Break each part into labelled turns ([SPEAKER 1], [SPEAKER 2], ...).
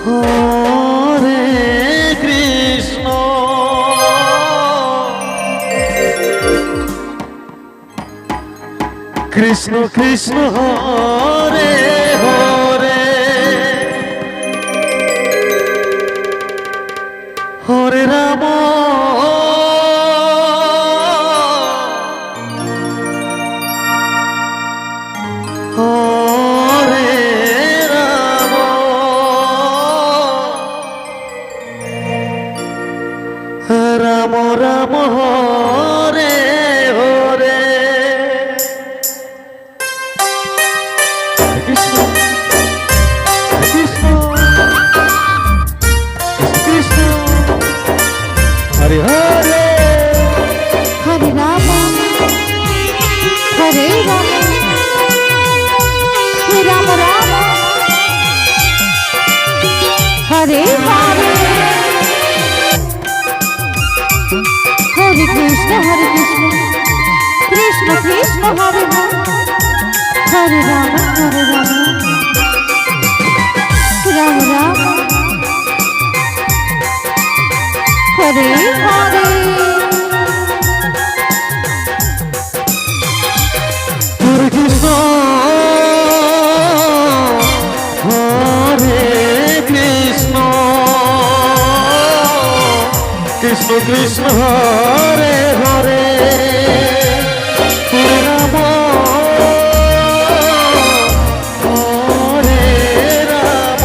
[SPEAKER 1] Hare Krishna Krishna Krishna Hare Hare Hare Ram Hare Ram Ram Ram Hare Hare Krishna Krishna Krishna Hare Hare
[SPEAKER 2] Hare Ram Hare Ram Ram Ram Hare Hare Hare Krishna Krishna Krishna Hare Ram Hare Ram Ram Ram Hare Hare
[SPEAKER 1] Hare Krishna Hare Krishna Krishna Krishna Hare Hare Hare Ram Hare Ram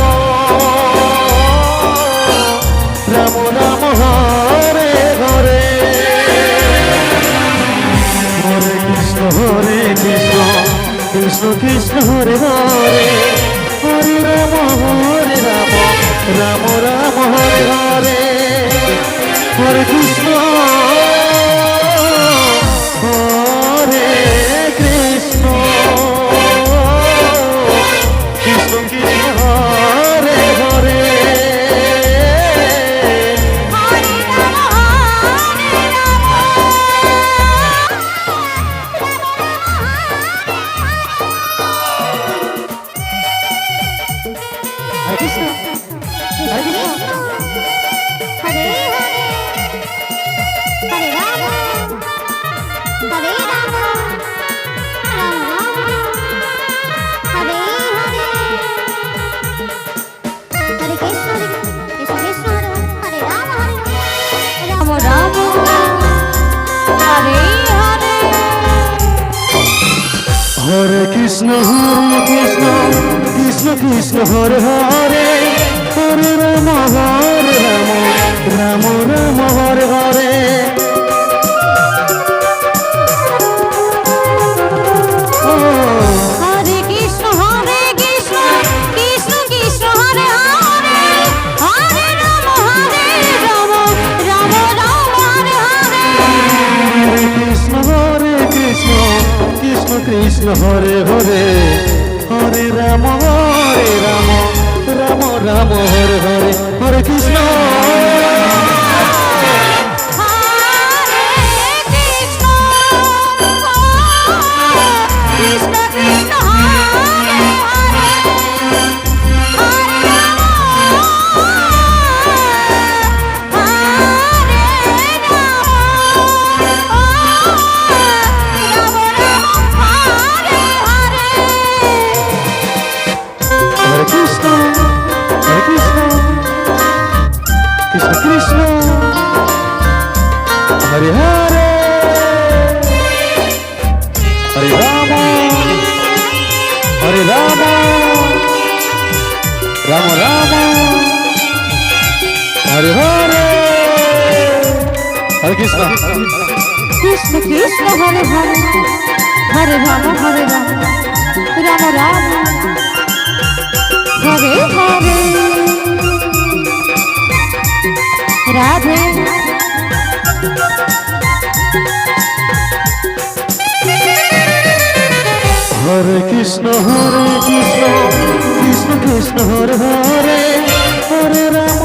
[SPEAKER 1] Ram Ram Hare Hare Hare Krishna Krishna Krishna Hare Hare Hare Ram Ram Ram Hare Hare Hare Krishna Hare Krishna Krishna Krishna Hare Hare Hare Krishna Hare Krishna
[SPEAKER 2] Hare Hare Ram Hare Ram Ram Ram Hare Hare Hare Krishna Krishna Krishna Hare Ram Ram Ram Hare Hare
[SPEAKER 1] Hare Krishna Krishna Krishna Hare Hare Hare Ram Ram Ram Hare Hare
[SPEAKER 2] Hare Krishna Krishna Krishna Hare Hare Hare Ram Ram Ram Hare Hare
[SPEAKER 1] Hare Krishna Krishna Krishna Hare Hare Hare Ram Ram Ram Hare Hare Hare Krishna
[SPEAKER 2] Krishna Krishna Hare Hare Hare Ram
[SPEAKER 1] Hare Krishna Krishna Krishna Hare Hare Hare Ram Ram Ram Hare Hare Hare Krishna
[SPEAKER 2] Krishna Krishna Hare Hare Hare Ram Ram Ram Hare Hare Radhe
[SPEAKER 1] Hare Krishna Krishna Krishna Hare Hare Hare Ram